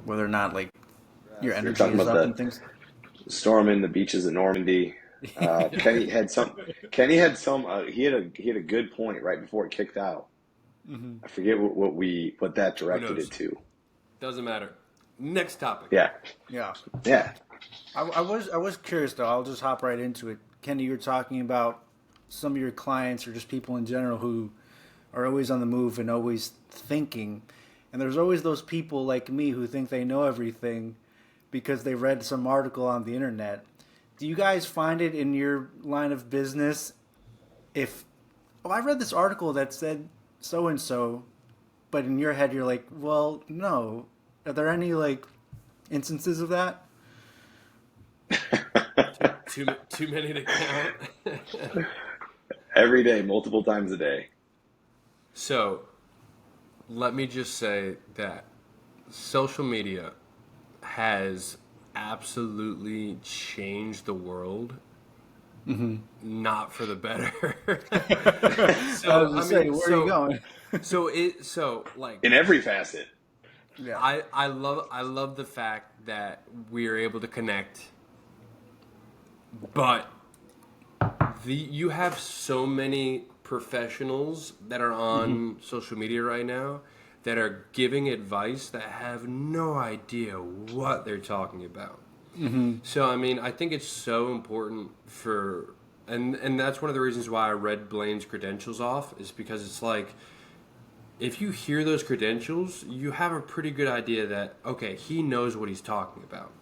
whether or not like your So you're energy talking is about up the and things. storming the beaches of Normandy. Kenny had some. Kenny had some. He had a good point right before it kicked out. Hmm. I forget what that Who directed it knows? to. Doesn't matter. Next topic. Yeah, Yeah, yeah. I was curious though. I'll just hop right into it. Kenny, you're talking about some of your clients or just people in general who are always on the move and always thinking. And there's always those people like me who think they know everything because they read some article on the internet. Do you guys find it in your line of business if, oh, I read this article that said so and so, but in your head you're like, well, no. Are there any like instances of that? Too many to count. Every day, multiple times a day. So, let me just say that social media has absolutely changed the world, not for the better. I was So, I just mean, saying, where are you going? like, In every facet. Yeah. I love the fact that we are able to connect, but you have so many professionals that are on social media right now that are giving advice that have no idea what they're talking about. So I mean, I think it's so important for, and that's one of the reasons why I read Blaine's credentials off, is because it's like, if you hear those credentials, you have a pretty good idea that, okay, he knows what he's talking about.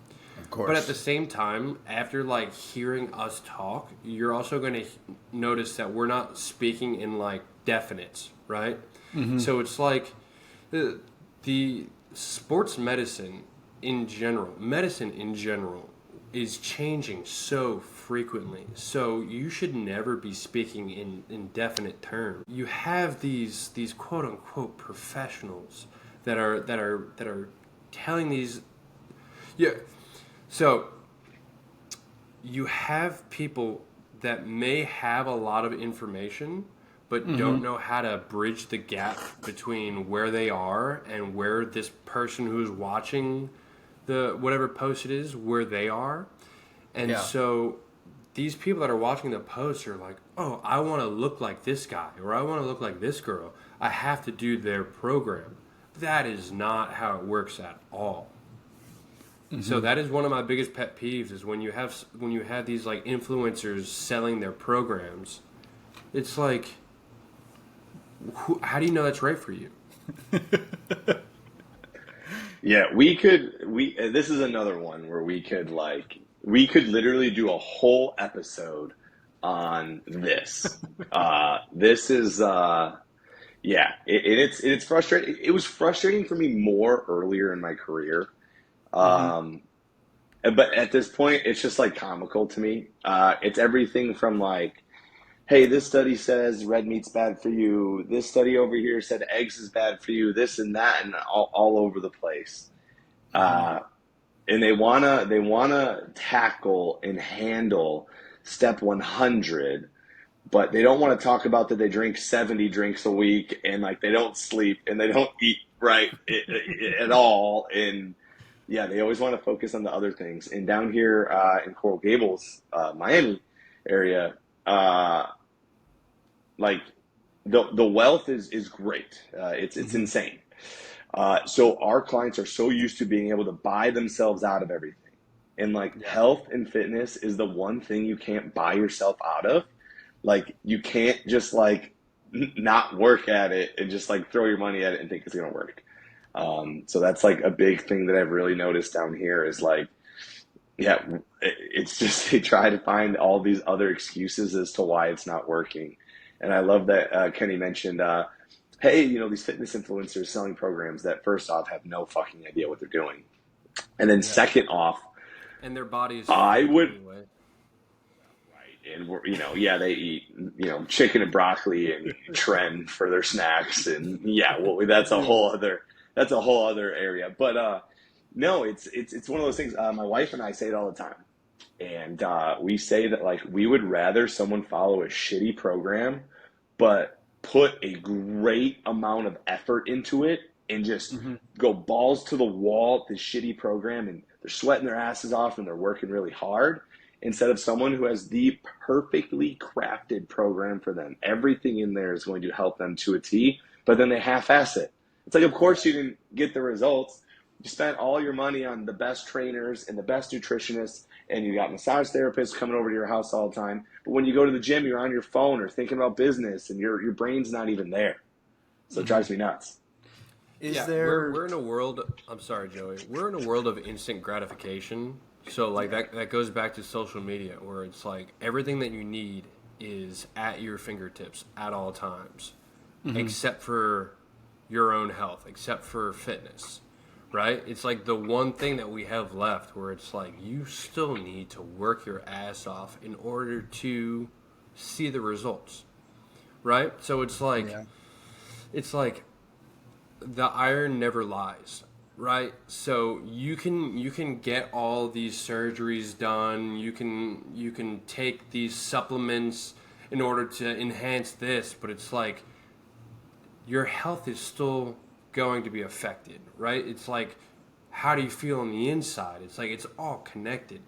Of But at the course. same time, after like hearing us talk, you're also going to notice that we're not speaking in like definites, right? So it's like the sports medicine in general is changing so frequently. So you should never be speaking in indefinite terms. You have these quote unquote professionals that are telling these, yeah. So you have people that may have a lot of information but don't know how to bridge the gap between where they are and where this person who's watching the whatever post it is, where they are. And Yeah. so these people that are watching the post are like, oh, I want to look like this guy or I want to look like this girl. I have to do their program. That is not how it works at all. So that is one of my biggest pet peeves, is when you have these like influencers selling their programs. It's like, how do you know that's right for you? Yeah, this is another one where we could literally do a whole episode on this. This is yeah, it's frustrating. It was frustrating for me more earlier in my career. Hmm. Um, but at this point, it's just like comical to me. It's everything from like, hey, this study says red meat's bad for you. This study over here said eggs is bad for you. This and that, and all over the place. Uh, and they wanna tackle and handle step 100, but they don't want to talk about that they drink 70 drinks a week and like they don't sleep and they don't eat right at all. And yeah, they always want to focus on the other things. And down here in Coral Gables, Miami area, uh, like the wealth is great. It's Hmm. insane. So our clients are so used to being able to buy themselves out of everything. And like Yeah. health and fitness is the one thing you can't buy yourself out of. Like you can't just like not work at it and just like throw your money at it and think it's gonna work. So that's like a big thing that I've really noticed down here is like, yeah, it's just they try to find all these other excuses as to why it's not working. And I love that Kenny mentioned, hey, these fitness influencers selling programs that first off have no fucking idea what they're doing. And then Yeah. second off, And their body is I fake would, anyway. right, and yeah, they eat, chicken and broccoli and tren for their snacks. And yeah, well, Yeah. that's a whole other area. But no, it's one of those things. My wife and I say it all the time. And we say that like we would rather someone follow a shitty program, but put a great amount of effort into it and just go balls to the wall at this shitty program, and they're sweating their asses off and they're working really hard, instead of someone who has the perfectly crafted program for them. Everything in there is going to help them to a T, but then they half-ass it. It's like, of course you didn't get the results. You spent all your money on the best trainers and the best nutritionists, and you got massage therapists coming over to your house all the time. But when you go to the gym, you're on your phone or thinking about business, and your brain's not even there. So it drives me nuts. We're in a world. I'm sorry, Joey. We're in a world of instant gratification. So like that goes back to social media, where it's like everything that you need is at your fingertips at all times, except for your own health, except for fitness. Right? It's like the one thing that we have left where it's like you still need to work your ass off in order to see the results. Right? So it's like the iron never lies, right? So you can get all these surgeries done, you can take these supplements in order to enhance this, but it's like your health is still going to be affected, right? It's like, how do you feel on the inside? It's like it's all connected.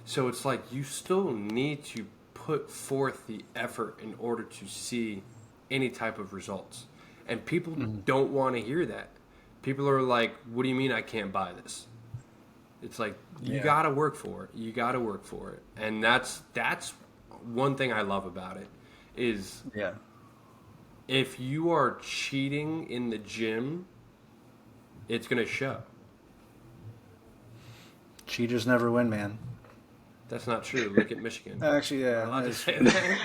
So it's like you still need to put forth the effort in order to see any type of results. And people don't want to hear that. People are like, what do you mean I can't buy this? It's like, you got to work for it. You got to work for it. And that's one thing I love about it is if you are cheating in the gym, it's going to show. Cheaters never win, man. That's not true. Look at Michigan. Actually, yeah. I'm allowed to say that.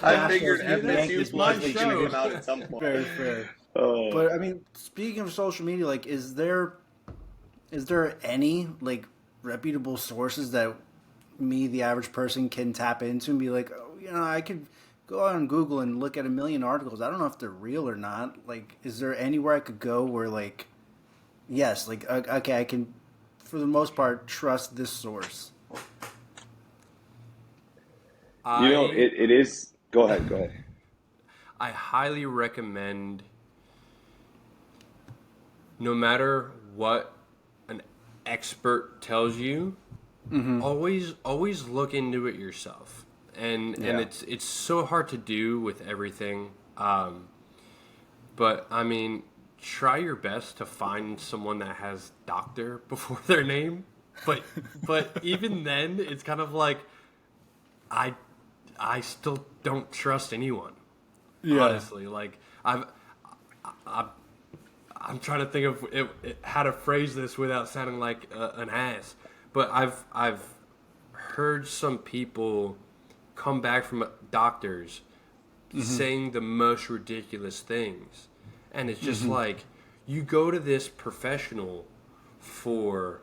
I figured It's my FSU show. came out at some point. Very fair. Oh. But I mean, speaking of social media, like, is there any like reputable sources that me, the average person, can tap into and be like, oh, I could go on Google and look at a million articles. I don't know if they're real or not. Like, is there anywhere I could go where, like, yes, like, okay, I can, for the most part, trust this source? It is. Go ahead. I highly recommend, no matter what an expert tells you, always look into it yourself. And it's so hard to do with everything. But I mean, try your best to find someone that has doctor before their name. But even then, it's kind of like I still don't trust anyone. Honestly, like I'm trying to think of how to phrase this without sounding like an ass. But I've heard some people come back from doctors saying the most ridiculous things, and it's just like, you go to this professional for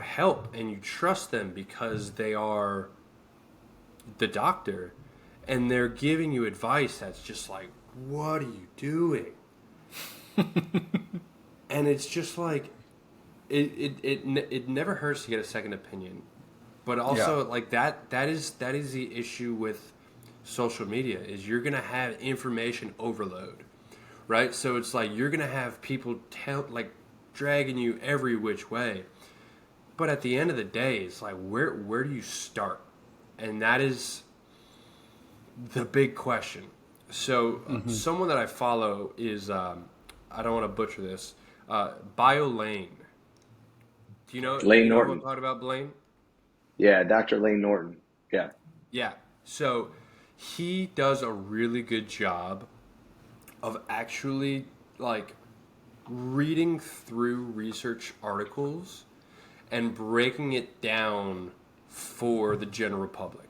help, and you trust them because they are the doctor, and they're giving you advice that's just like, what are you doing? And it's just like, it never hurts to get a second opinion. But also, like, that is the issue with social media, is you're going to have information overload, right? So it's like, you're going to have people dragging you every which way. But at the end of the day, it's like, where do you start? And that is the big question. So someone that I follow is, I don't want to butcher this, BioLane. Do you know? Lane Norton. Norton. What I'm talking about, Blaine? Yeah, Dr. Lane Norton. Yeah. Yeah. So he does a really good job of actually, like, reading through research articles and breaking it down for the general public,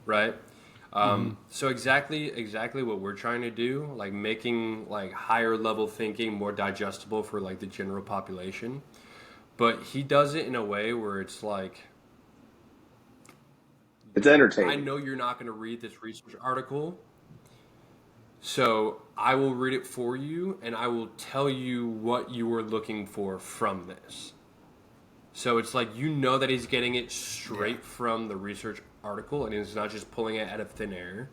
right? So exactly what we're trying to do, like making like higher level thinking more digestible for like the general population. But he does it in a way where it's like, it's entertaining. I know you're not going to read this research article, so I will read it for you, and I will tell you what you were looking for from this. So it's like, that he's getting it straight from the research article, and he's not just pulling it out of thin air.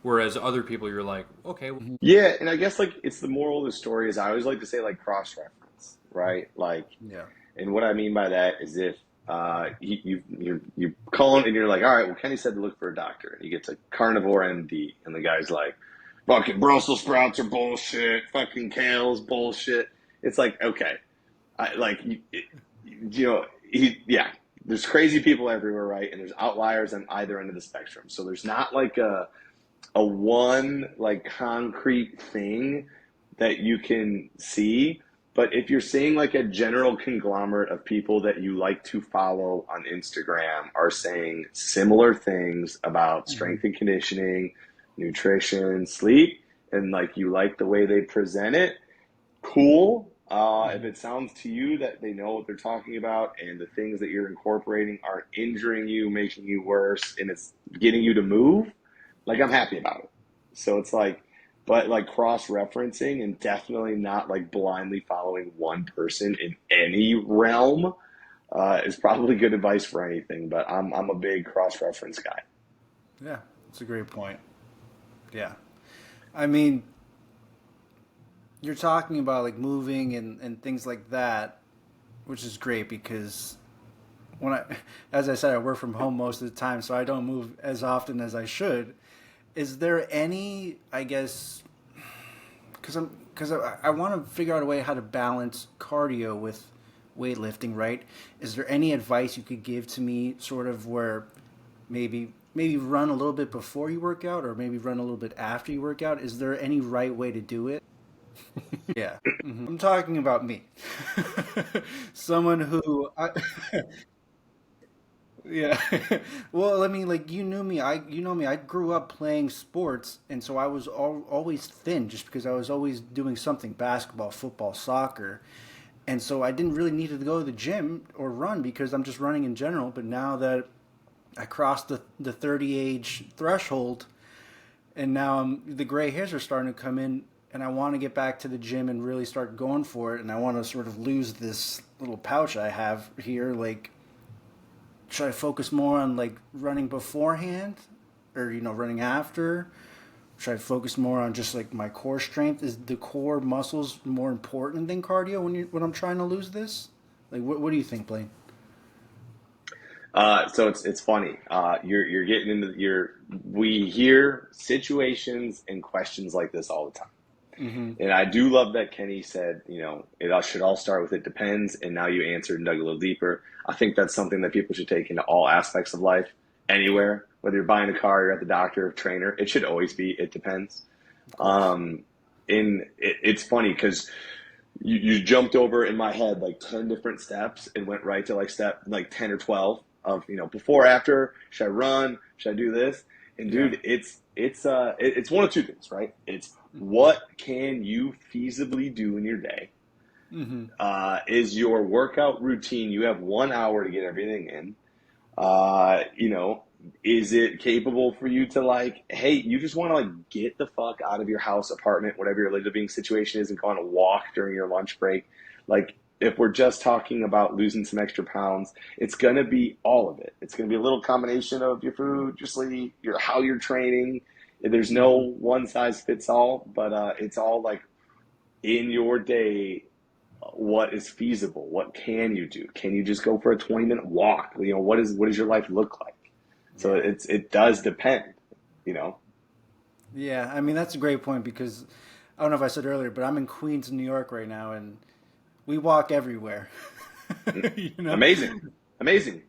Whereas other people, you're like, okay, well, Yeah, and I guess like it's the moral of the story is I always like to say like cross reference, right? Like, Yeah. and what I mean by that is if you call in and you're like, all right, well Kenny said to look for a doctor, and you get to Carnivore MD, and the guy's like, fucking Brussels sprouts are bullshit, fucking kale's bullshit. It's like, okay, I like you know yeah. There's crazy people everywhere, right? And there's outliers on either end of the spectrum. So there's not like a one like concrete thing that you can see. But if you're seeing like a general conglomerate of people that you like to follow on Instagram are saying similar things about Mm-hmm. strength and conditioning, nutrition, sleep, and like you like the way they present it, cool. If Mm-hmm. it sounds to you that they know what they're talking about and the things that you're incorporating aren't injuring you, making you worse, and it's getting you to move, like I'm happy about it. So it's like, but like cross referencing and definitely not like blindly following one person in any realm is probably good advice for anything. But I'm a big cross reference guy. Yeah, that's a great point. Yeah. I mean, you're talking about like moving and things like that, which is great because when I, as I said, I work from home most of the time, so I don't move as often as I should. Is there any, I guess, because I want to figure out a way how to balance cardio with weightlifting, right? Is there any advice you could give to me, sort of where maybe run a little bit before you work out, or maybe run a little bit after you work out? Is there any right way to do it? Yeah, I'm talking about me, someone who yeah. Well, I mean, like you knew me. You know me. I grew up playing sports, and so I was always thin, just because I was always doing something: basketball, football, soccer, and so I didn't really need to go to the gym or run because I'm just running in general. But now that I crossed the 30 age threshold, and now the gray hairs are starting to come in, and I want to get back to the gym and really start going for it, and I want to sort of lose this little pouch I have here, like should I focus more on like running beforehand or running after? Should I focus more on just like my core strength? Is the core muscles more important than cardio when I'm trying to lose this? Like what do you think, Blaine? So it's funny. You're getting into we hear situations and questions like this all the time. Mm-hmm. And I do love that Kenny said, it all should all start with it depends. And now you answered and dug a little deeper. I think that's something that people should take into all aspects of life, anywhere, whether you're buying a car, you're at the doctor, or trainer. It should always be it depends. Of course. Um, it's funny because you jumped over in my head like 10 different steps and went right to like step like 10 or 12 of, before, after, should I run? Should I do this? And Yeah. dude, it's one of two things, right? It's what can you feasibly do in your day? Mm-hmm. Is your workout routine, you have 1 hour to get everything in. Uh, you know, is it capable for you to like, hey, you just want to like get the fuck out of your house, apartment, whatever your living situation is, and go on a walk during your lunch break? Like, if we're just talking about losing some extra pounds, it's gonna be all of it. It's gonna be a little combination of your food, your sleep, your how you're training. There's no Mm-hmm. one size fits all, but it's all like in your day what is feasible, what can you do, can you just go for a 20-minute walk, what does your life look like? So Yeah. it does depend, you know. Yeah. I mean, that's a great point because I don't know if I said earlier, but I'm in Queens, New York right now, and we walk everywhere. you know? Amazing, amazing.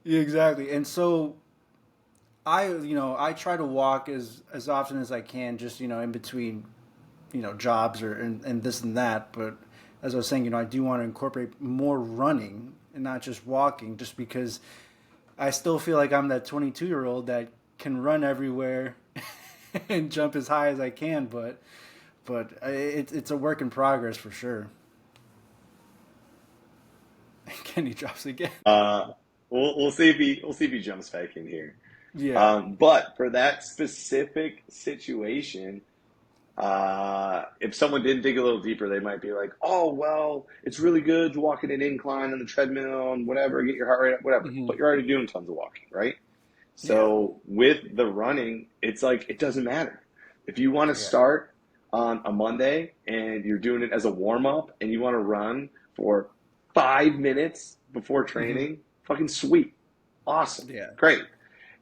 Yeah, exactly. And so I try to walk as often as I can, just in between, jobs and this and that. But as I was saying, I do want to incorporate more running and not just walking, just because I still feel like I'm that 22-year-old that can run everywhere and jump as high as I can, but it's a work in progress for sure. Kenny drops again. uh we'll see if he jumps back in here. Yeah. But for that specific situation, if someone did dig a little deeper, they might be like, oh, well, it's really good to walk in an incline on the treadmill and whatever, get your heart rate up, whatever. Hmm. But you're already doing tons of walking, right? Yeah. So with the running, it's like it doesn't matter. If you want to Yeah. start on a Monday and you're doing it as a warm up and you want to run for 5 minutes before Hmm. training, fucking sweet. Awesome. Yeah. Great.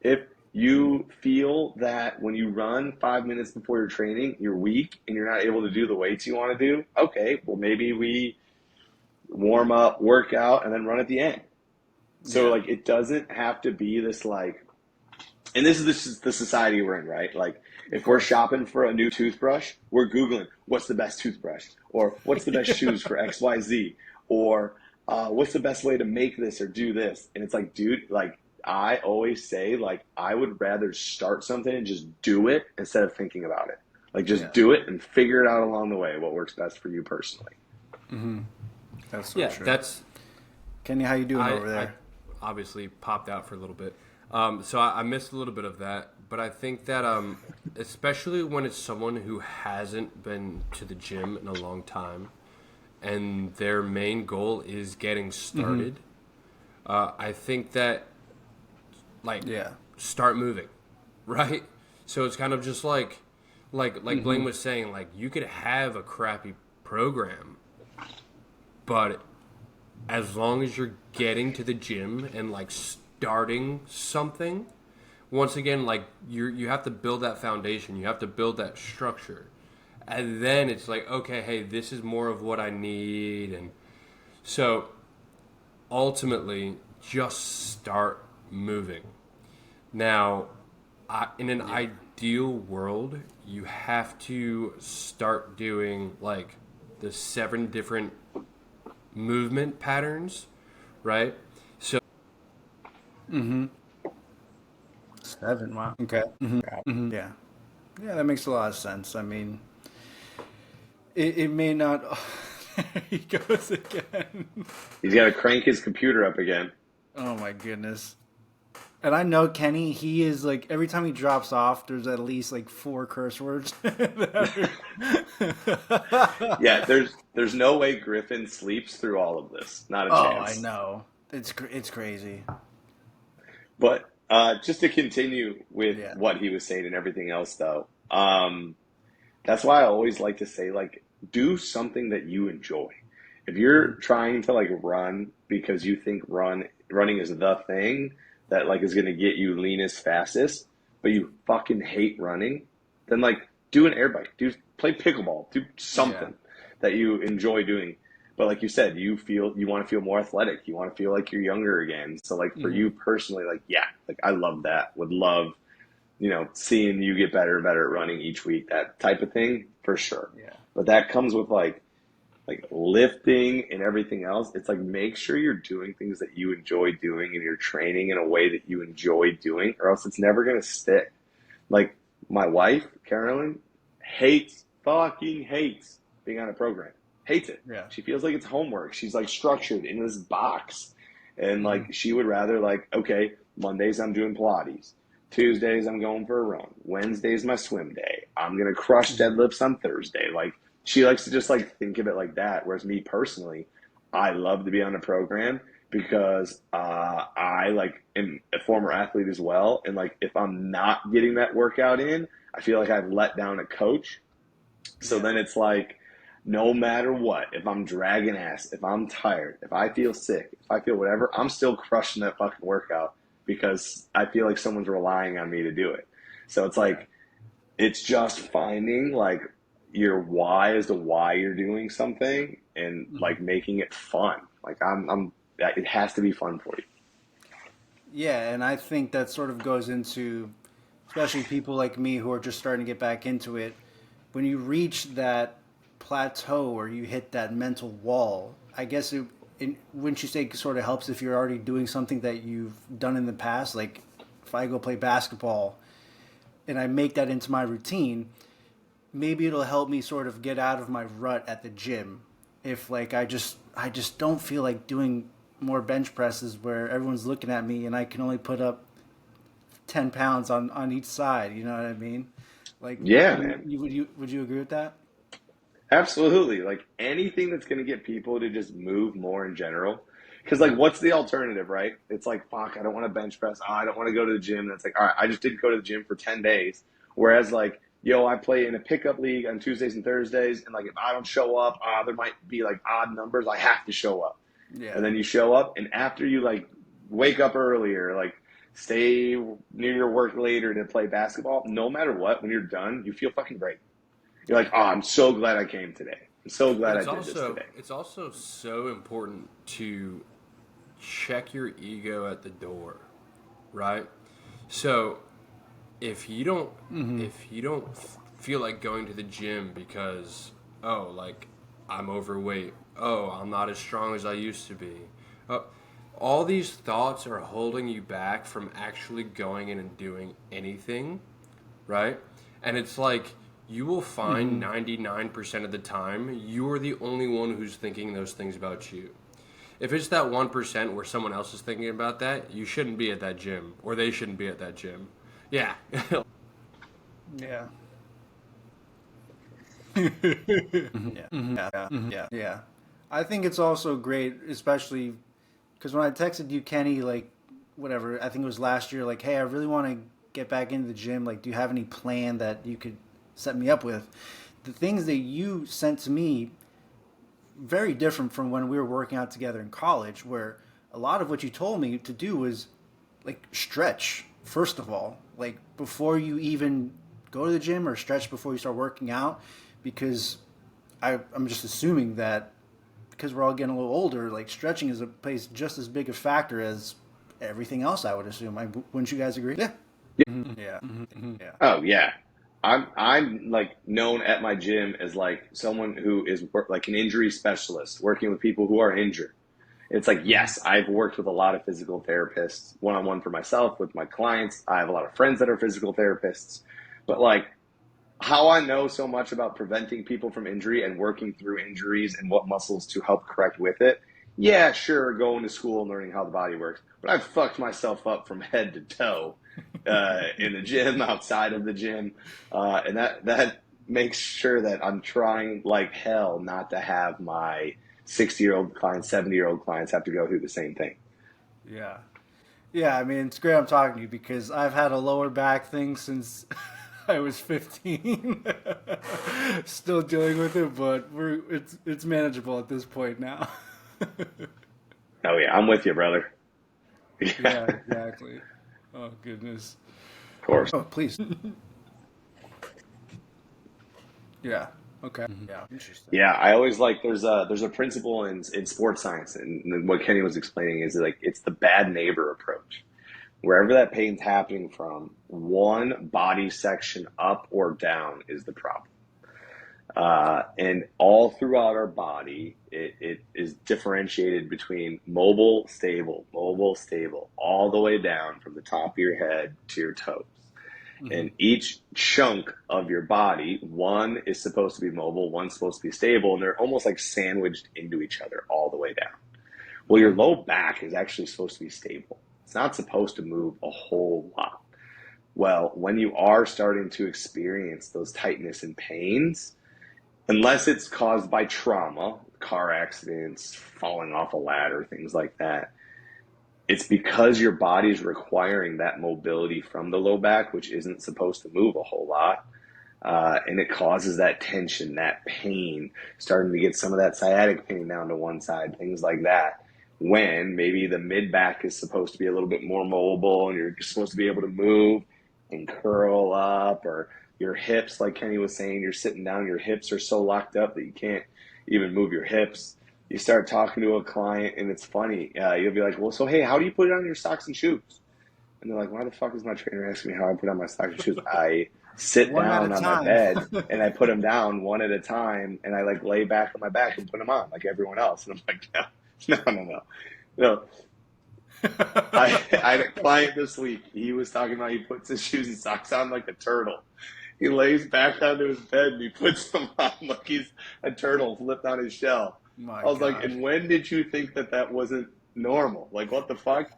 If you feel that when you run 5 minutes before your training, you're weak and you're not able to do the weights you want to do, okay, well, maybe we warm up, work out, and then run at the end. So, Yeah. like, it doesn't have to be this, like, and this is the society we're in, right? Like, Of if we're course. shopping for a new toothbrush, we're Googling what's the best toothbrush, or what's the best shoes for XYZ, or what's the best way to make this or do this. And it's like, dude, like, I always say, like, I would rather start something and just do it instead of thinking about it. Like, just Yeah. do it and figure it out along the way, what works best for you personally. Hmm. That's so Yeah, true. that's Kenny, how you doing over I there? obviously popped out for a little bit. So I missed a little bit of that, but I think that especially when it's someone who hasn't been to the gym in a long time, and their main goal is getting started, I think that like Yeah. start moving, right? So it's kind of just like Blaine was saying, like you could have a crappy program, but as long as you're getting to the gym and like starting something, once again, like you have to build that foundation, you have to build that structure, and then it's like, okay, hey, this is more of what I need. And so ultimately just start moving. Now, in an ideal world, you have to start doing like the 7 different movement patterns, right? So, 7. Wow. Okay. Hmm. Yeah. Yeah, that makes a lot of sense. I mean, it may not. There he goes again. He's got to crank his computer up again. Oh my goodness. And I know Kenny, he is like, every time he drops off, there's at least like 4 curse words. Yeah, there's no way Griffin sleeps through all of this. Not a Oh, I chance. know. It's crazy. But just to continue with Yeah. what he was saying and everything else, though, that's why I always like to say, like, do something that you enjoy. If you're Mhm. trying to like run because you think running is the thing that like is gonna get you leanest, fastest, but you fucking hate running, then like do an air bike, do play pickleball, do Yeah. something that you enjoy doing. But like you said, you want to feel more athletic, you want to feel like you're younger again. So like for Hmm. you personally, like yeah, like I love that. Would love seeing you get better and better at running each week, that type of thing for sure. Yeah. But that comes with like lifting and everything else. It's like make sure you're doing things that you enjoy doing and you're training in a way that you enjoy doing, or else it's never gonna stick. Like my wife, Carolyn, fucking hates being on a program. Hates it. Yeah. She feels like it's homework. She's like structured in this box. And Hmm. like she would rather like, okay, Mondays I'm doing Pilates. Tuesdays I'm going for a run. Wednesday's my swim day. I'm gonna crush Hmm. deadlifts on Thursday. Like she likes to just like think of it like that. Whereas me personally, I love to be on a program because I like am a former athlete as well. And like if I'm not getting that workout in, I feel like I've let down a coach. So Yeah. then it's like no matter what, if I'm dragging ass, if I'm tired, if I feel sick, if I feel whatever, I'm still crushing that fucking workout because I feel like someone's relying on me to do it. So it's Yeah. like it's just finding like your why as to why you're doing something and Hmm. like making it fun. Like I'm it has to be fun for you. Yeah, and I think that sort of goes into, especially people like me who are just starting to get back into it. When you reach that plateau or you hit that mental wall, I guess wouldn't you say it sort of helps if you're already doing something that you've done in the past? Like if I go play basketball and I make that into my routine, maybe it'll help me sort of get out of my rut at the gym. If like I just don't feel like doing more bench presses where everyone's looking at me and I can only put up 10 pounds on each side. You know what I mean? Like Yeah, man. would you agree with that? Absolutely. Like anything that's going to get people to just move more in general. Because, like, what's the alternative, right? It's like, fuck, I don't want to bench press. Oh, I don't want to go to the gym. That's like, all right, I just didn't go to the gym for 10 days. Whereas, like, yo, I play in a pickup league on Tuesdays and Thursdays. And, like, if I don't show up, there might be, like, odd numbers. I have to show up. Yeah. And then you show up. And after you, like, wake up earlier, like, stay near your work later to play basketball, no matter what, when you're done, you feel fucking great. You're like, oh, I'm so glad I came today. I'm so glad I did this today. It's also so important to check your ego at the door, right? So if you don't feel like going to the gym because like I'm overweight, I'm not as strong as I used to be, all these thoughts are holding you back from actually going in and doing anything, right? And it's like you will find 99% of the time you're the only one who's thinking those things about you. If it's that 1% where someone else is thinking about that, you shouldn't be at that gym, or they shouldn't be at that gym. Yeah. Yeah. Yeah. I think it's also great, especially because when I texted you, Kenny, like, whatever, I think it was last year, like, hey, I really want to get back into the gym. Like, do you have any plan that you could set me up with? The things that you sent to me, very different from when we were working out together in college, where a lot of what you told me to do was, like, stretch, first of all, like, before you even go to the gym, or stretch before you start working out, because I'm just assuming that because we're all getting a little older, like, stretching plays just as big a factor as everything else, I would assume. Wouldn't you guys agree? Yeah. Yeah. Yeah. Oh yeah. I'm like known at my gym as like someone who is like an injury specialist, working with people who are injured. It's like, yes, I've worked with a lot of physical therapists, one-on-one for myself, with my clients. I have a lot of friends that are physical therapists. But like, how I know so much about preventing people from injury and working through injuries and what muscles to help correct with it, yeah, sure, going to school and learning how the body works. But I've fucked myself up from head to toe in the gym, outside of the gym. And that makes sure that I'm trying like hell not to have my 60-year-old clients, 70-year-old clients have to go through the same thing. Yeah. Yeah, I mean, it's great I'm talking to you because I've had a lower back thing since I was 15. Still dealing with it, but it's manageable at this point now. Oh yeah, I'm with you, brother. Yeah, exactly. Oh goodness. Of course. Oh, please. Yeah. Okay. Yeah. Interesting. Yeah, I always like there's a principle in sports science, and what Kenny was explaining is like it's the bad neighbor approach. Wherever that pain's happening from, one body section up or down is the problem. And all throughout our body, it is differentiated between mobile, stable, all the way down from the top of your head to your toes. And each chunk of your body, one is supposed to be mobile, one's supposed to be stable, and they're almost like sandwiched into each other all the way down. Well, your low back is actually supposed to be stable. It's not supposed to move a whole lot. Well, when you are starting to experience those tightness and pains, unless it's caused by trauma, car accidents, falling off a ladder, things like that, it's because your body's requiring that mobility from the low back, which isn't supposed to move a whole lot. And it causes that tension, that pain, starting to get some of that sciatic pain down to one side, things like that. When maybe the mid back is supposed to be a little bit more mobile and you're supposed to be able to move and curl up, or your hips, like Kenny was saying, you're sitting down, your hips are so locked up that you can't even move your hips. You start talking to a client and it's funny. You'll be like, well, so hey, how do you put it on your socks and shoes? And they're like, why the fuck is my trainer asking me how I put on my socks and shoes? I sit down on my bed and I put them down one at a time, and I like lay back on my back and put them on like everyone else. And I'm like, no. I had a client this week. He was talking about he puts his shoes and socks on like a turtle. He lays back onto his bed and he puts them on like he's a turtle flipped on his shell. I was like, and when did you think that wasn't normal? Like, what the fuck?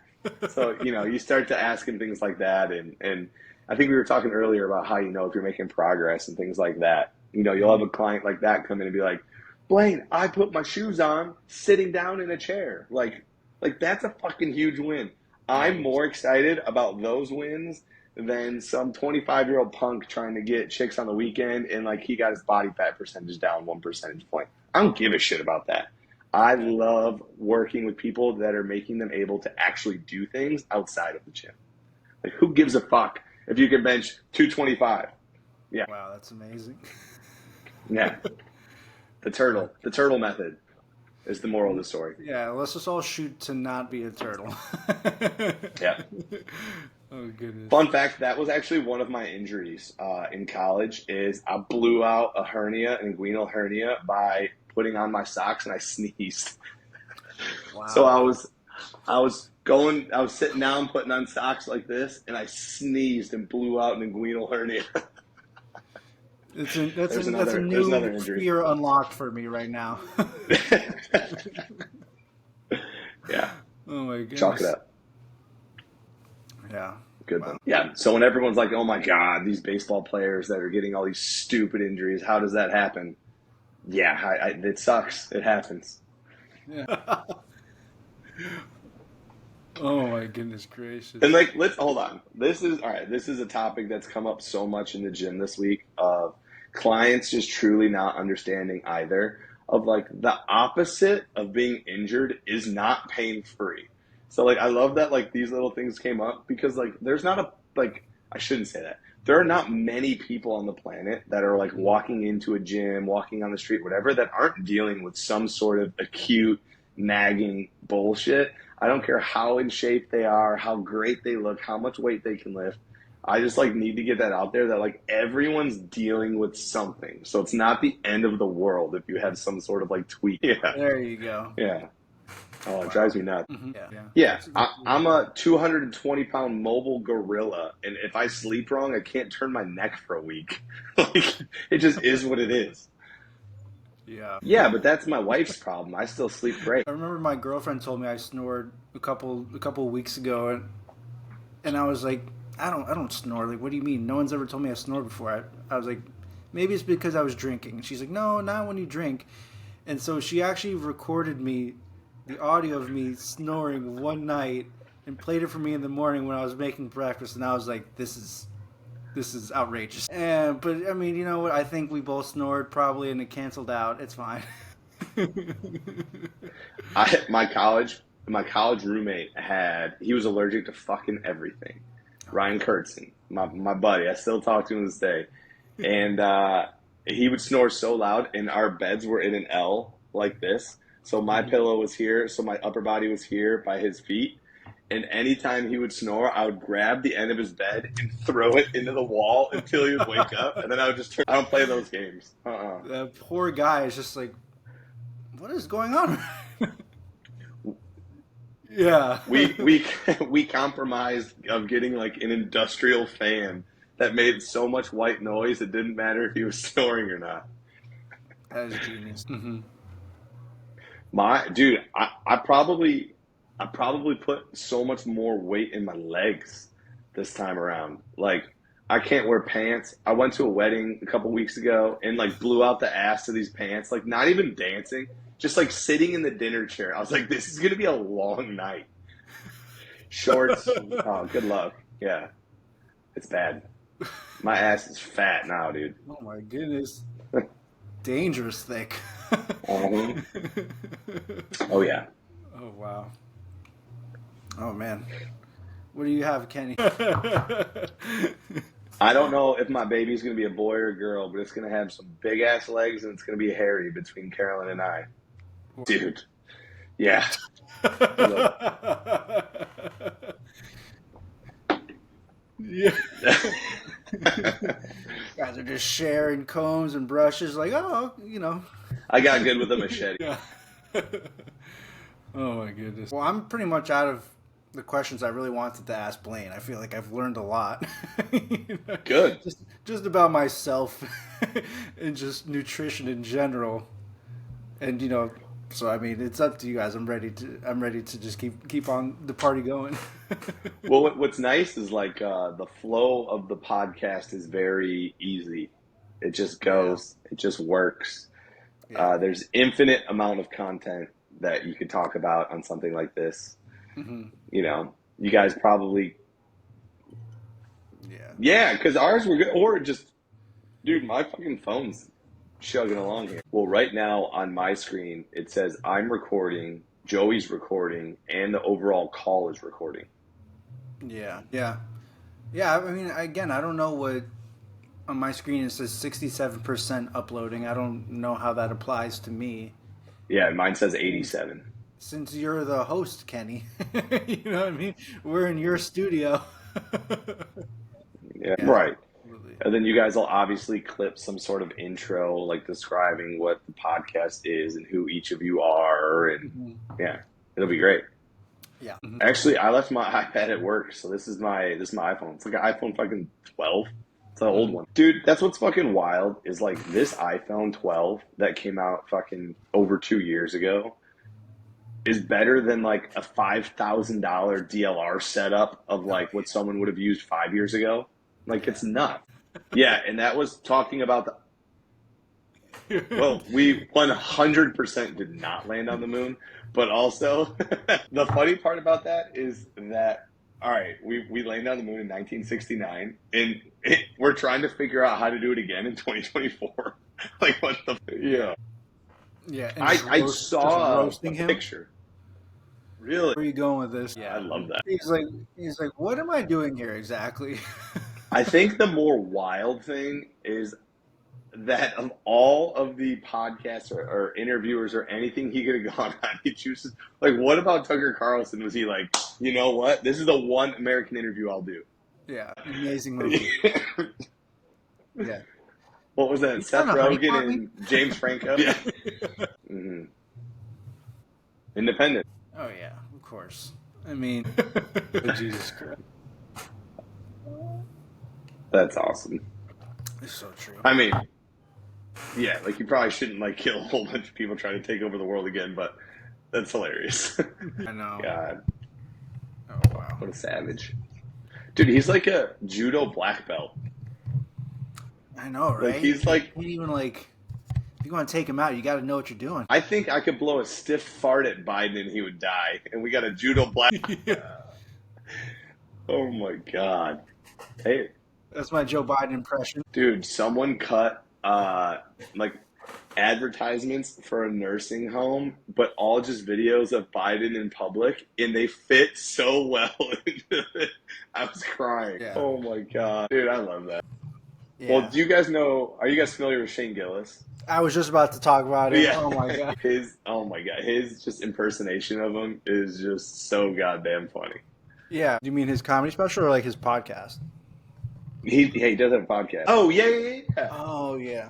So, you start to ask him things like that. And I think we were talking earlier about how you know if you're making progress and things like that. You'll have a client like that come in and be like, Blaine, I put my shoes on sitting down in a chair. Like that's a fucking huge win. I'm more excited about those wins than some 25-year-old punk trying to get chicks on the weekend and like he got his body fat percentage down 1 percentage point. I don't give a shit about that. I love working with people that are making them able to actually do things outside of the gym. Like, who gives a fuck if you can bench 225? Yeah. Wow, that's amazing. Yeah. The turtle method is the moral of the story. Yeah, let's just all shoot to not be a turtle. Yeah. Oh, goodness. Fun fact, that was actually one of my injuries in college is I blew out a hernia, an inguinal hernia, by putting on my socks and I sneezed. Wow. So I was sitting down putting on socks like this and I sneezed and blew out an inguinal hernia. That's a new fear unlocked for me right now. Yeah. Oh my goodness. Chalk it up. Yeah. Good one. Yeah. So when everyone's like, oh my God, these baseball players that are getting all these stupid injuries, how does that happen? Yeah, it sucks. It happens. Yeah. Oh my goodness gracious. And like, let's hold on. This is a topic that's come up so much in the gym this week of clients just truly not understanding either of like the opposite of being injured is not pain free. So like, I love that like these little things came up because like there's not I shouldn't say that. There are not many people on the planet that are like walking into a gym, walking on the street, whatever, that aren't dealing with some sort of acute nagging bullshit. I don't care how in shape they are, how great they look, how much weight they can lift. I just like need to get that out there that like everyone's dealing with something. So it's not the end of the world if you have some sort of like tweak. Yeah. There you go. Yeah. Oh, it drives me nuts. Mm-hmm. Yeah. I'm a 220-pound mobile gorilla, and if I sleep wrong, I can't turn my neck for a week. Like, it just is what it is. Yeah. Yeah, but that's my wife's problem. I still sleep great. I remember my girlfriend told me I snored a couple weeks ago, and I was like, I don't snore. Like, what do you mean? No one's ever told me I snore before. I was like, maybe it's because I was drinking. And she's like, no, not when you drink. And so she actually recorded the audio of me snoring one night and played it for me in the morning when I was making breakfast. And I was like, this is outrageous. But I mean, you know what? I think we both snored probably, and it canceled out. It's fine. My college roommate he was allergic to fucking everything. Ryan Kurtzen, my buddy, I still talk to him to this day, and he would snore so loud, and our beds were in an L like this. So my pillow was here, so my upper body was here by his feet. And anytime he would snore, I would grab the end of his bed and throw it into the wall until he would wake up. And then I would just I don't play those games. That poor guy is just like, what is going on? Yeah. We compromised of getting like an industrial fan that made so much white noise it didn't matter if he was snoring or not. That is genius. Mm-hmm. I probably put so much more weight in my legs this time around. Like, I can't wear pants. I went to a wedding a couple weeks ago and like blew out the ass of these pants, like not even dancing, just like sitting in the dinner chair. I was like, this is going to be a long night. Shorts. Oh, good luck. Yeah. It's bad. My ass is fat now, dude. Oh my goodness. Dangerous thick. Oh yeah. Oh wow. Oh man. What do you have, Kenny? I don't know if my baby's going to be a boy or a girl, but it's going to have some big ass legs and it's going to be hairy between Carolyn and I. Dude. Yeah. Yeah. Guys are just sharing combs and brushes, like, oh, you know. I got good with a machete. Yeah. Oh my goodness. Well, I'm pretty much out of the questions I really wanted to ask Blaine. I feel like I've learned a lot. Good. Just about myself and just nutrition in general. And you know, so I mean, it's up to you guys. I'm ready to just keep on the party going. Well, what's nice is like the flow of the podcast is very easy. It just goes. It just works. Yeah. There's infinite amount of content that you could talk about on something like this. Mm-hmm. You know, you guys probably, Yeah. yeah, because ours were good. Or just, dude, my fucking phone's chugging along here. Well, right now on my screen, it says I'm recording, Joey's recording, and the overall call is recording. Yeah. Yeah. Yeah. I mean, again, I don't know what on my screen it says 67% uploading. I don't know how that applies to me. Yeah, mine says 87. Since you're the host, Kenny, you know what I mean? We're in your studio. Yeah, Yeah, right. absolutely. And then you guys will obviously clip some sort of intro, like describing what the podcast is and who each of you are, and Mm-hmm. yeah, it'll be great. Yeah. Mm-hmm. Actually, I left my iPad at work, so this is my iPhone. It's like an iPhone fucking 12. It's an old one, dude. That's what's fucking wild is like this iPhone 12 that came out fucking over 2 years ago is better than like a $5,000 DLR setup of like what someone would have used 5 years ago. Like it's nuts. Yeah, and that was talking about the. Well, we 100% did not land on the moon, but also the funny part about that is that all right, we landed on the moon in 1969, and we're trying to figure out how to do it again in 2024. Like what the yeah. Yeah. And I just saw a roasting him. picture. Really, Where are you going with this? I love that. He's like, what am I doing here exactly? I think the more wild thing is that of all of the podcasts or interviewers or anything he could have gone on, he chooses like, what about Tucker Carlson? Was he like, you know what? This is the one American interview I'll do. Yeah, amazing movie. Yeah. What was that? You Seth trying to honey Rogen pot me? and James Franco. Yeah. Mm-hmm. Independent. Oh yeah, of course. I mean, Jesus Christ, That's awesome. it's so true. I mean, yeah, like you probably shouldn't like kill a whole bunch of people trying to take over the world again, but that's hilarious. I know. God, Oh wow. what a savage. Dude, he's like a judo black belt. I know, right? Like he's like, You can't even like. If you want to take him out, you got to know what you're doing. I think I could blow a stiff fart at Biden and he would die. And we got a judo black. Oh my God. Hey, That's my Joe Biden impression. dude, someone cut like advertisements for a nursing home, but all just videos of Biden in public, and they fit so well into it. I was crying. Yeah. Oh my God. Dude, I love that. Yeah. Well, do you guys know, are you guys familiar with Shane Gillis? I was just about to talk about it. Yeah. Oh my God. His just impersonation of him is just so goddamn funny. Yeah. Do you mean his comedy special or like his podcast? He does have a podcast. Oh yeah. Oh yeah.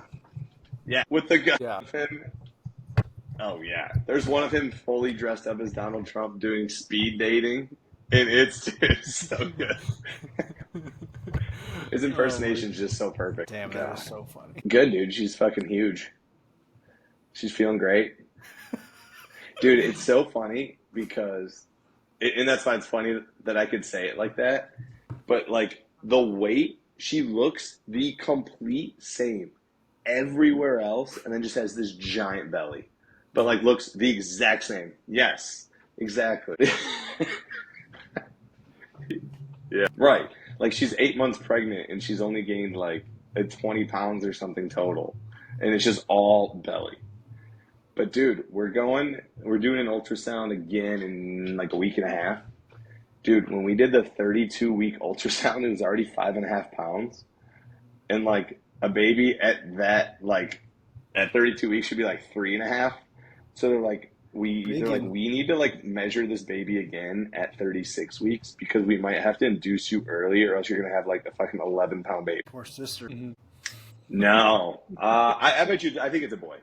Yeah, with the guy. Yeah. Of him. Oh yeah, there's one of him fully dressed up as Donald Trump doing speed dating, and it's so good. His impersonation's just so perfect. Damn, that was so funny. Good, dude. She's fucking huge. She's feeling great. Dude, it's so funny because, and that's why it's funny that I could say it like that, but like the weight, she looks the complete same everywhere else and then just has this giant belly, but like looks the exact same. Yes, exactly. Yeah, right. Like she's 8 months pregnant and she's only gained like 20 pounds or something total, and it's just all belly. But dude, we're doing an ultrasound again in like a week and a half. Dude, when we did the 32-week ultrasound, it was already 5.5 pounds, and like a baby at that, like at 32 weeks should be like 3.5. So they're like, we need to like measure this baby again at 36 weeks because we might have to induce you early, or else you're gonna have like a fucking 11-pound baby. Poor sister. Mm-hmm. No, I bet you. I think it's a boy.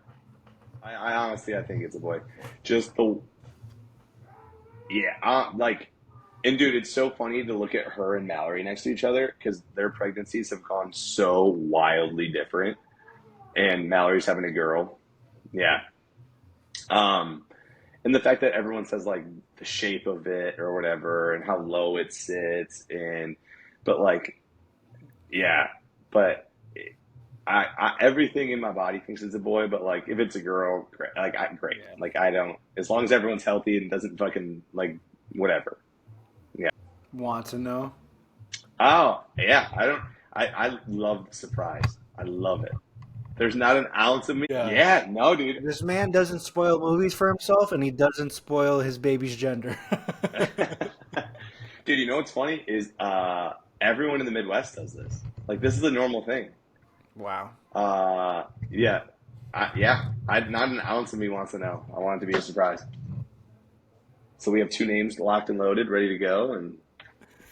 I honestly, I think it's a boy. Just the like, and dude, it's so funny to look at her and Mallory next to each other because their pregnancies have gone so wildly different. And Mallory's having a girl, yeah. And the fact that everyone says like the shape of it or whatever, and how low it sits, but like, yeah, but everything in my body thinks it's a boy, but like if it's a girl, great. Great. Yeah. Like I don't, as long as everyone's healthy and doesn't fucking like whatever. Yeah. Want to know? Oh yeah. I love the surprise. I love it. There's not an ounce of me. Yeah. Yeah. No, dude. This man doesn't spoil movies for himself, and he doesn't spoil his baby's gender. Dude, you know what's funny is everyone in the Midwest does this. Like this is a normal thing. Wow. Yeah. Not an ounce of me wants to know. I want it to be a surprise. So we have 2 names locked and loaded, ready to go, and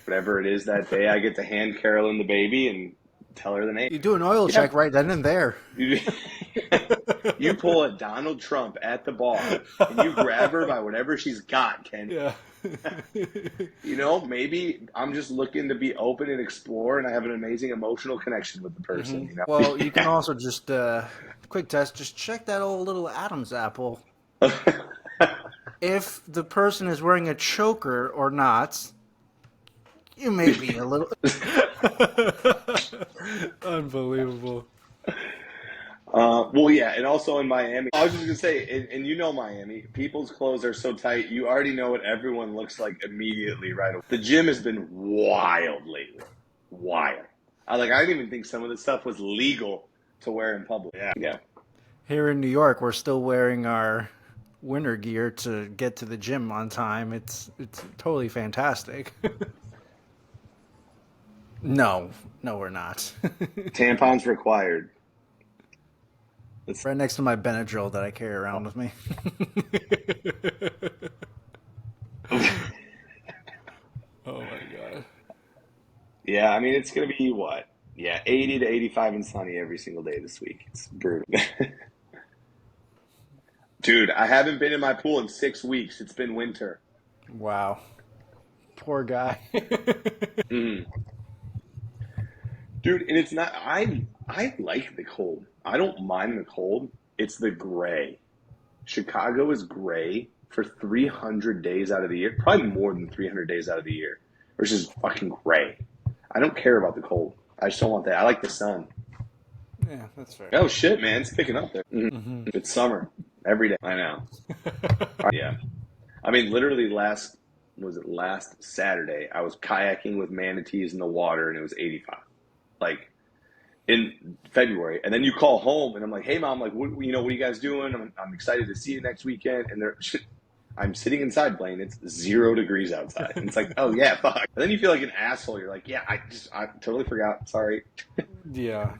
whatever it is that day, I get to hand Carolyn the baby and tell her the name. You do an oil check right then and there. You pull a Donald Trump at the bar, and you grab her by whatever she's got, Ken. Yeah. You know, maybe I'm just looking to be open and explore, and I have an amazing emotional connection with the person. You know? Well, you can also just, quick test, just check that old little Adam's apple. If the person is wearing a choker or not, you may be a little... Unbelievable. Well, yeah, and also in Miami. I was just gonna say, and you know Miami, people's clothes are so tight. You already know what everyone looks like immediately right away. The gym has been wild lately, wild. I didn't even think some of the stuff was legal to wear in public. Yeah. Here in New York, we're still wearing our winter gear to get to the gym on time. It's totally fantastic. No, we're not. Tampons required. It's right next to my Benadryl that I carry around with me. Oh my god. Yeah, I mean it's gonna be what? Yeah, 80 to 85 and sunny every single day this week. It's brutal. Dude, I haven't been in my pool in 6 weeks. It's been winter. Wow. Poor guy. Mm. Dude, and it's not. I like the cold. I don't mind the cold. It's the gray. Chicago is gray for 300 days out of the year. Probably more than 300 days out of the year. It's just fucking gray. I don't care about the cold. I just don't want that. I like the sun. Yeah, that's fair. Oh shit, man, it's picking up there. Mm-hmm. It's summer every day. I know. Yeah. I mean, literally last Saturday, I was kayaking with manatees in the water, and it was 85. Like in February, and then you call home, and I'm like, "Hey, mom, like, what are you guys doing? I'm excited to see you next weekend." And I'm sitting inside, Blaine. It's 0 degrees outside, and it's like, "Oh yeah, fuck." And then you feel like an asshole. You're like, "Yeah, I totally forgot. Sorry." Yeah.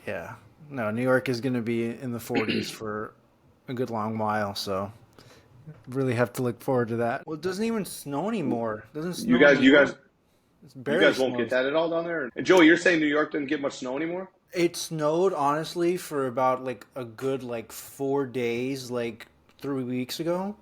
Yeah. No, New York is going to be in the 40s for a good long while, so really have to look forward to that. Well, it doesn't even snow anymore. It doesn't snow You guys won't won't get that at all down there? And Joey, you're saying New York doesn't get much snow anymore? It snowed, honestly, for about like a good 4 days, 3 weeks ago,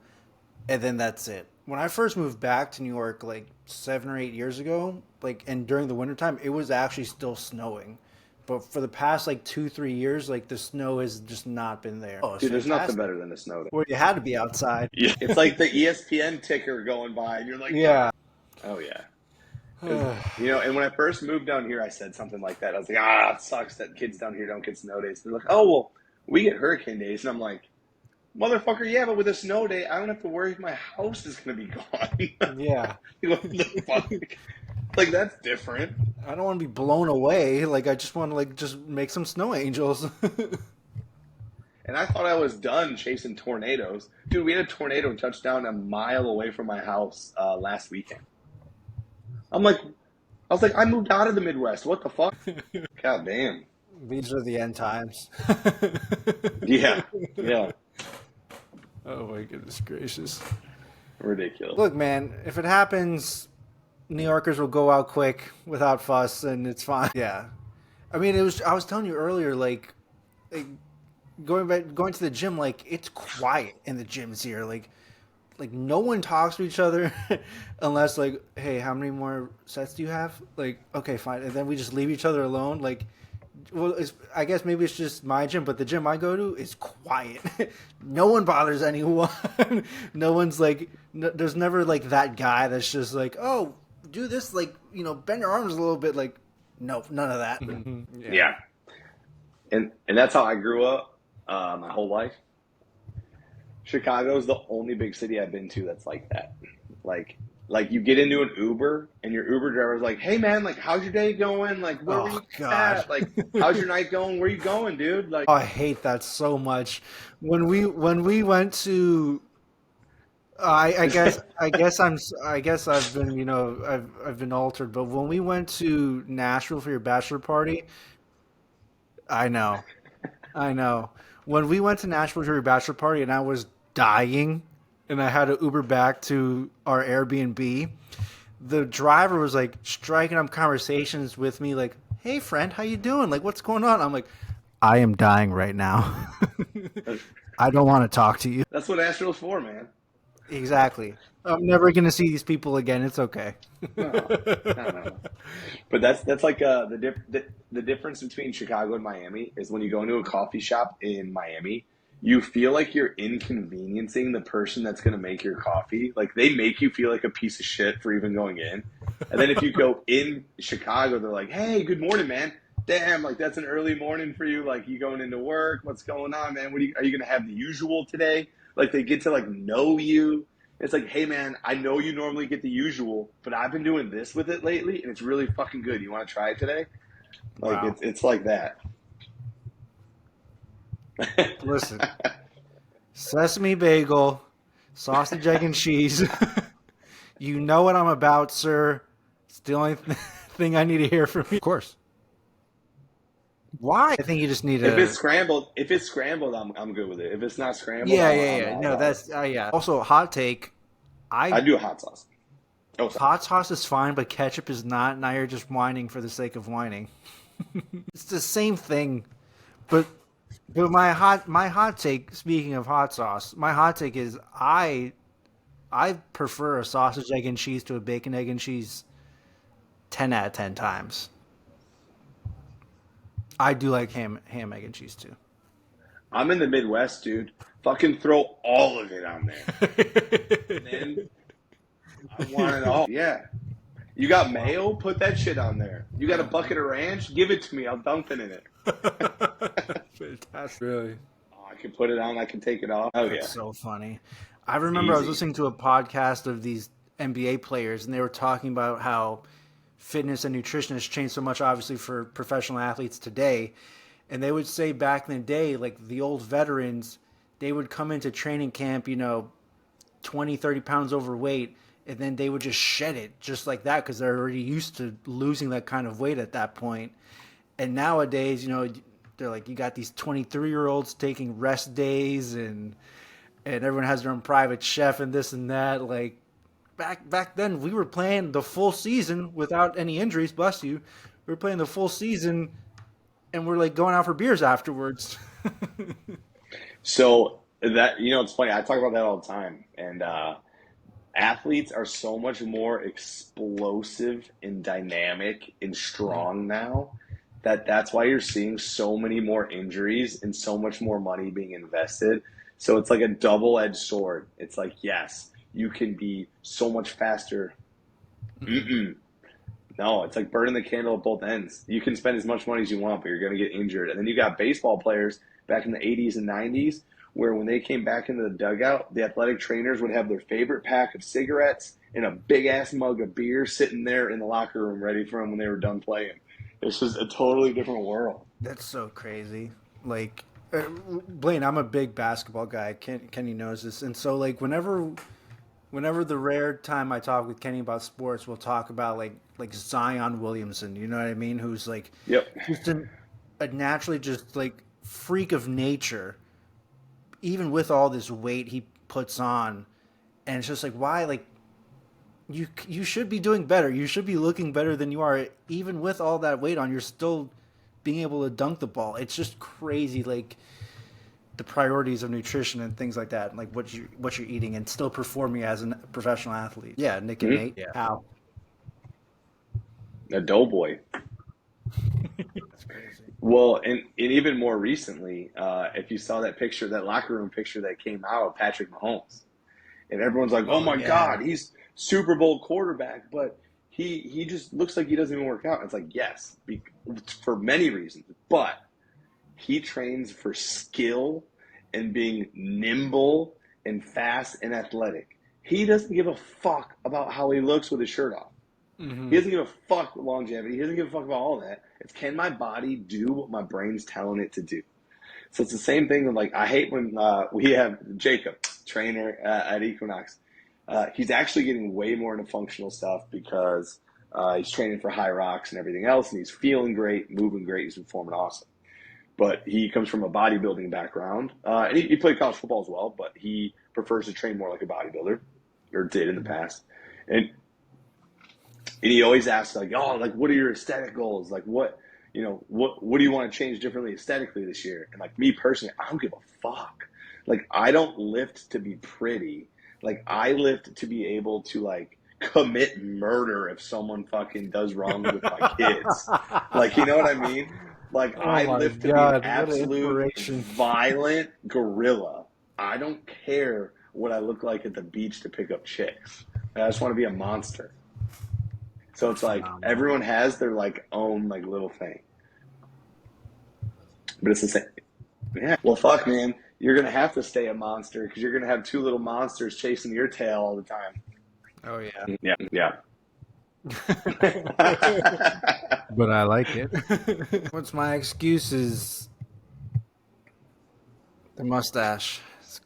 and then that's it. When I first moved back to New York 7 or 8 years ago, and during the wintertime, it was actually still snowing. But for the past 2-3 years, the snow has just not been there. Oh, dude, there's nothing better than the snow. Well, you had to be outside. Yeah. It's like the ESPN ticker going by, and you're like, yeah. Oh yeah. And when I first moved down here, I said something like that. I was like, it sucks that kids down here don't get snow days. They're like, oh, well, we get hurricane days. And I'm like, motherfucker, yeah, but with a snow day, I don't have to worry if my house is going to be gone. Yeah. What the fuck? That's different. I don't want to be blown away. I just want to, just make some snow angels. And I thought I was done chasing tornadoes. Dude, we had a tornado touch down a mile away from my house last weekend. I was like, I moved out of the Midwest. What the fuck? God damn. These are the end times. Yeah. Oh my goodness gracious. Ridiculous. Look, man, if it happens, New Yorkers will go out quick without fuss, and it's fine. Yeah. I mean, I was telling you earlier, going to the gym, it's quiet in the gyms here. No one talks to each other unless hey, how many more sets do you have? Okay, fine. And then we just leave each other alone. Well, I guess maybe it's just my gym, but the gym I go to is quiet. No one bothers anyone. No one's there's never that guy that's just oh, do this, bend your arms a little bit. Nope, none of that. Yeah. And that's how I grew up my whole life. Chicago's the only big city I've been to that's like that. Like like you get into an Uber and your Uber driver's like, "Hey man, like how's your day going? Like where were Oh you God. at? Like how's your night going? Where you going, dude?" Like Oh, I hate that so much. When we went to I guess I've been I've been altered, but when we went to Nashville for your bachelor party, I know. I know. When we went to Nashville for your bachelor party and I was dying and I had to Uber back to our Airbnb, the driver was like striking up conversations with me like, "Hey friend, how you doing? Like what's going on?" I'm like, "I am dying right now. I don't want to talk to you." that's what Nashville's for, man. Exactly. I'm never going to see these people again. It's okay. No, no. But that's like the difference between Chicago and Miami is when you go into a coffee shop in Miami, you feel like you're inconveniencing the person that's going to make your coffee. Like they make you feel like a piece of shit for even going in. And then if you go in Chicago, they're like, "Hey, good morning, man. Damn, like that's an early morning for you. Like you going into work? What's going on, man? Are you going to have the usual today?" Like they get to like know you. It's like, "Hey man, I know you normally get the usual, but I've been doing this with it lately, and it's really fucking good. You want to try it today?" Like Wow. it's like that. Listen, sesame bagel, sausage, egg, and cheese. You know what I'm about, sir. It's the only thing I need to hear from you. Of course. Why? I think you just need to. If it's scrambled, I'm good with it. If it's not scrambled, Yeah, I'm yeah, yeah. all No, about it. that's yeah. Also, hot take. I I do a hot sauce. Oh, sorry. hot sauce is fine, but ketchup is not. Now you're just whining for the sake of whining. It's the same thing, but my hot take. Speaking of hot sauce, my hot take is I prefer a sausage, egg, and cheese to a bacon, egg, and cheese 10 out of 10 times. I do like ham, egg, and cheese too. I'm in the Midwest, dude. Fucking throw all of it on there, and then I want it all. Yeah. You got mayo? Put that shit on there. You got a bucket of ranch? Give it to me. I'll dump it in it. Fantastic. Really? Oh, I can put it on. I can take it off. Oh That's yeah, so funny. I remember I was easy. listening to a podcast of these NBA players, and they were talking about how fitness and nutrition has changed so much, obviously, for professional athletes today. And they would say back in the day, like the old veterans, they would come into training camp, 20, 30 pounds overweight, and then they would just shed it just like that because they're already used to losing that kind of weight at that point. And nowadays, they're like, you got these 23-year-olds taking rest days and everyone has their own private chef and this and that. Like back then, we were playing the full season without any injuries. Bless you. We were playing the full season, and we're like going out for beers afterwards. So that it's funny. I talk about that all the time, and athletes are so much more explosive and dynamic and strong now that's why you're seeing so many more injuries and so much more money being invested. So it's like a double-edged sword. It's like, yes, you can be so much faster. Mm-mm. No, it's like burning the candle at both ends. You can spend as much money as you want, but you're going to get injured. And then you got baseball players back in the 80s and 90s where when they came back into the dugout, the athletic trainers would have their favorite pack of cigarettes and a big ass mug of beer sitting there in the locker room ready for them when they were done playing. It's just a totally different world. That's so crazy. Like, Blaine, I'm a big basketball guy. Kenny knows this, and so like whenever the rare time I talk with Kenny about sports, we'll talk about like Zion Williamson. You know what I mean? Who's like Yep. just a naturally just like freak of nature, even with all this weight he puts on, and it's just like why like you should be doing better. You should be looking better than you are, even with all that weight on. You're still being able to dunk the ball. It's just crazy, like the priorities of nutrition and things like that, like what you're eating, and still performing as a professional athlete. Yeah, Nick and Mm-hmm. Nate. Yeah. How? A doughboy. That's crazy. Well, and even more recently, if you saw that picture, that locker room picture that came out of Patrick Mahomes, and everyone's like, "Oh Oh my yeah. God, he's Super Bowl quarterback," but he just looks like he doesn't even work out. It's like, yes, for many reasons, but he trains for skill and being nimble and fast and athletic. He doesn't give a fuck about how he looks with his shirt off. Mm-hmm. He doesn't give a fuck with longevity. He doesn't give a fuck about all that. It's, can my body do what my brain's telling it to do? So it's the same thing. Like, I hate when we have Jacob, trainer at Equinox. He's actually getting way more into functional stuff because he's training for high rocks and everything else, and he's feeling great, moving great. He's performing awesome. But he comes from a bodybuilding background, and he played college football as well, but he prefers to train more like a bodybuilder, or did in the past. And he always asks, like, oh, like, what are your aesthetic goals? Like, what do you want to change differently aesthetically this year? And, like, me personally, I don't give a fuck. Like, I don't lift to be pretty. Like, I lift to be able to, like, commit murder if someone fucking does wrong with my kids. Like, you know what I mean? Like, I lift to be an absolute violent gorilla. I don't care what I look like at the beach to pick up chicks. I just want to be a monster. So it's like everyone has their like own like little thing. But it's the same. Yeah. Well, fuck, man. You're going to have to stay a monster because you're going to have two little monsters chasing your tail all the time. Oh, yeah. Yeah. Yeah. But I like it. What's my excuse is the mustache.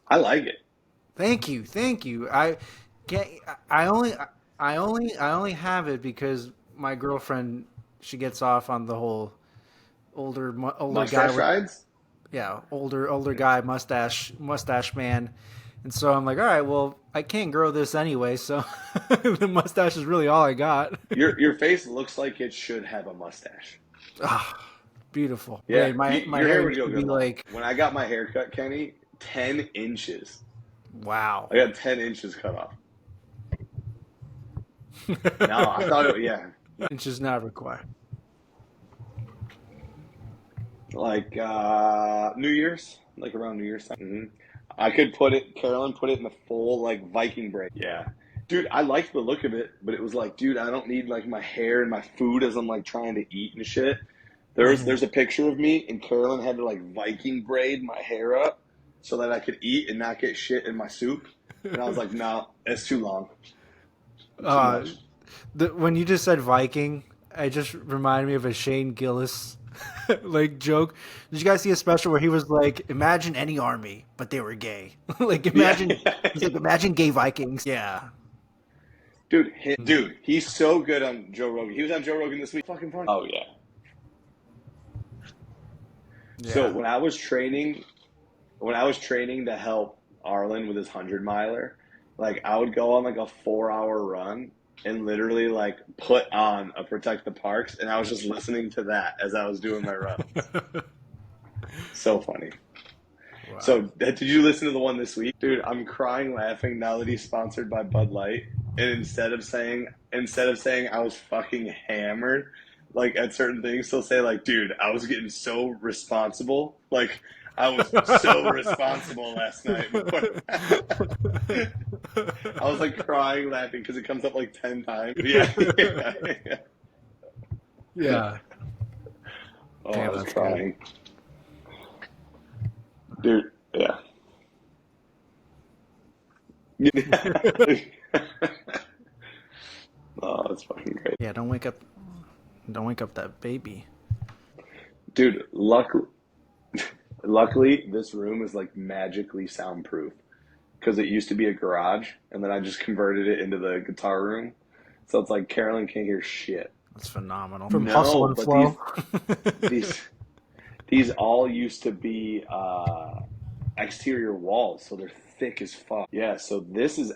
I like it. Thank you. I can't. I only have it because my girlfriend, she gets off on the whole older Mustache guy rides? Yeah, older guy, mustache man. And so I'm like, all right, well, I can't grow this anyway, so the mustache is really all I got. Your face looks like it should have a mustache. Ah, beautiful. Yeah, my your hair would go good. Like, when I got my hair cut, Kenny, 10 inches. Wow. I got 10 inches cut off. No, I thought it, Inches not required. Like New Year's, like around New Year's time. Mm-hmm. I could Carolyn put it in the full like Viking braid. Yeah. Dude, I liked the look of it, but it was like, dude, I don't need like my hair and my food as I'm like trying to eat and shit. There's a picture of me and Carolyn had to like Viking braid my hair up so that I could eat and not get shit in my soup. And I was like, no, it's too long. When you just said Viking, I just reminded me of a Shane Gillis like joke. Did you guys see a special where he was like, imagine any army, but they were gay? Like imagine imagine gay Vikings. Yeah. Dude, he's so good on Joe Rogan. He was on Joe Rogan this week. Fucking funny. Oh yeah. So when I was training to help Arlen with his 100-miler, like I would go on like a 4-hour run and literally like put on a Protect the Parks, and I was just listening to that as I was doing my run. So funny. Wow. So did you listen to the one this week? Dude, I'm crying laughing now that he's sponsored by Bud Light, and instead of saying I was fucking hammered like at certain things, he'll say like, dude, I was getting so responsible. Like I was so responsible last night. I was like crying, laughing because it comes up like 10 times. Yeah. Oh, damn, I was crying. Dude, yeah. Oh, that's fucking great. Yeah, don't wake up that baby. Dude, luckily, this room is like magically soundproof because it used to be a garage, and then I just converted it into the guitar room. So it's like Carolyn can't hear shit. That's phenomenal. From Hustle and Flow. These all used to be exterior walls, so they're thick as fuck. Yeah, so this was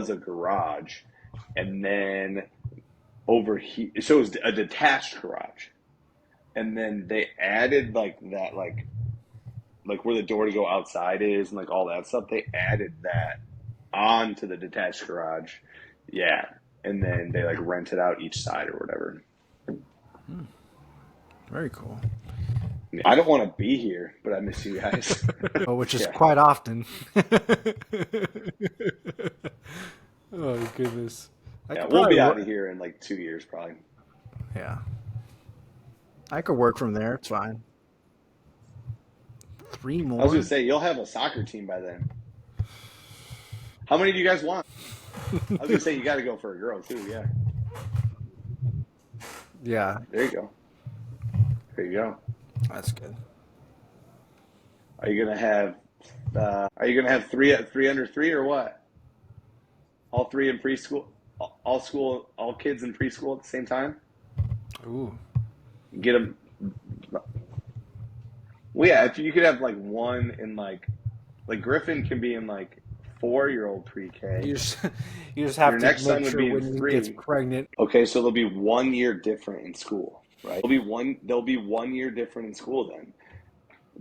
a garage, and then over here, so it was a detached garage. And then they added like that, like where the door to go outside is and like all that stuff. They added that onto the detached garage. Yeah. And then they like rented out each side or whatever. Very cool. I don't want to be here, but I miss you guys. Oh, which is quite often. Oh, goodness. Yeah, we'll be out probably of here in like 2 years, probably. yeah. I could work from there. It's fine. 3 I was more? gonna say you'll have a soccer team by then. How many do you guys want? I was gonna say you got to go for a girl too. Yeah, Yeah, there you go. There you go. that's good. Are you gonna have? Are you gonna have three under three or what? All three in preschool, all kids in preschool at the same time. Ooh. Get them. Well, yeah, if you could have like one in like Griffin can be in like 4-year-old pre-K. You just, you just have Your to next son make would sure be in when he gets 3. pregnant. Okay, so they'll be 1 year different in school, right? They'll be 1 year different in school then.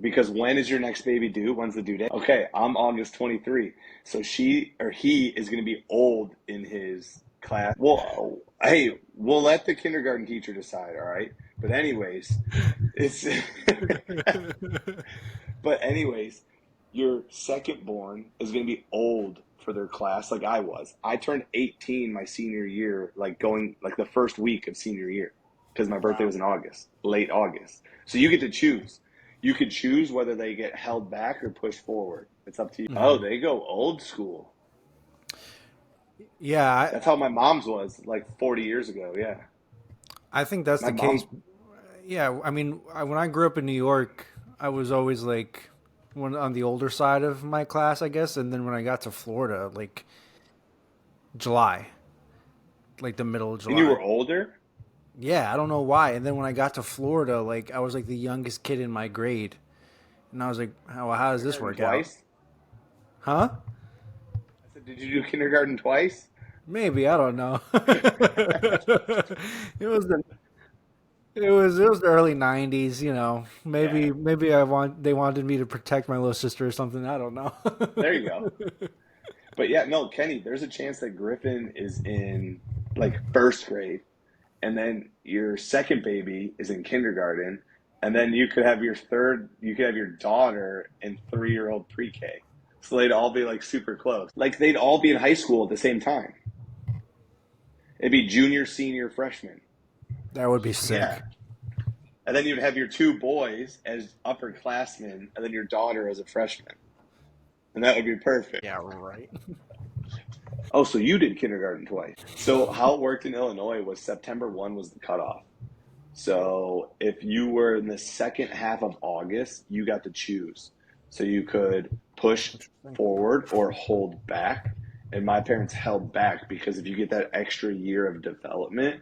Because when is your next baby due? When's the due date? Okay, I'm August 23. So she or he is going to be old in his class. Well, hey, we'll let the kindergarten teacher decide, all right? But anyways, it's but anyways, your second born is going to be old for their class like I was. I turned 18 my senior year, like going like the first week of senior year because my birthday was in August, late August. So you get to choose. You could choose whether they get held back or pushed forward. It's up to you. Oh, they go old school. Yeah, That's how my mom's was like 40 years ago. Yeah. I think that's My the case. mom, Yeah, I mean, when I grew up in New York, I was always like one on the older side of my class, I guess. And then when I got to Florida, like July, like the middle of and you July. were older? Yeah, I don't know why. And then when I got to Florida, like I was like the youngest kid in my grade, and I was like, how does this Kindergarten work out? twice? Huh? I said, did you do kindergarten twice? Maybe I don't know. It was the it was the early '90s, you know. Yeah. Maybe they wanted me to protect my little sister or something. I don't know. There you go. But yeah, no, Kenny, there's a chance that Griffin is in like first grade, and then your second baby is in kindergarten, and then you could have your daughter in 3-year-old pre-K. So they'd all be like super close. Like they'd all be in high school at the same time. It'd be junior, senior, freshman. That would be sick. Yeah. And then you'd have your 2 boys as upperclassmen, and then your daughter as a freshman. And that would be perfect. Yeah, right. Oh, so you did kindergarten twice. So how it worked in Illinois was September 1 was the cutoff. So if you were in the second half of August, you got to choose. So you could push forward or hold back. And my parents held back because if you get that extra year of development,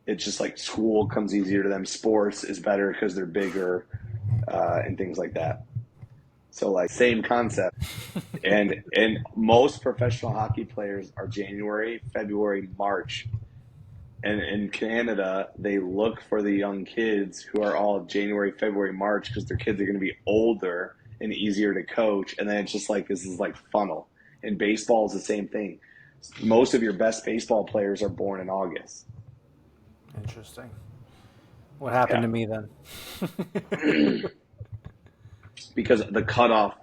it's just like school comes easier to them. Sports is better because they're bigger and things like that. So like same concept. And most professional hockey players are January, February, March. And in Canada, they look for the young kids who are all January, February, March because their kids are going to be older and easier to coach. And then it's just like this is like funnel. And baseball is the same thing. Most of your best baseball players are born in August. Interesting. What happened to me then? Because the cutoff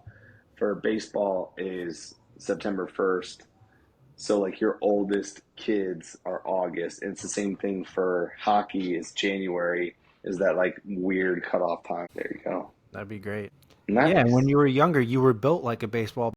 for baseball is September 1st. So like your oldest kids are August. And it's the same thing for hockey is January is that like weird cutoff time. There you go. That'd be great. Nice. Yeah, and when you were younger, you were built like a baseball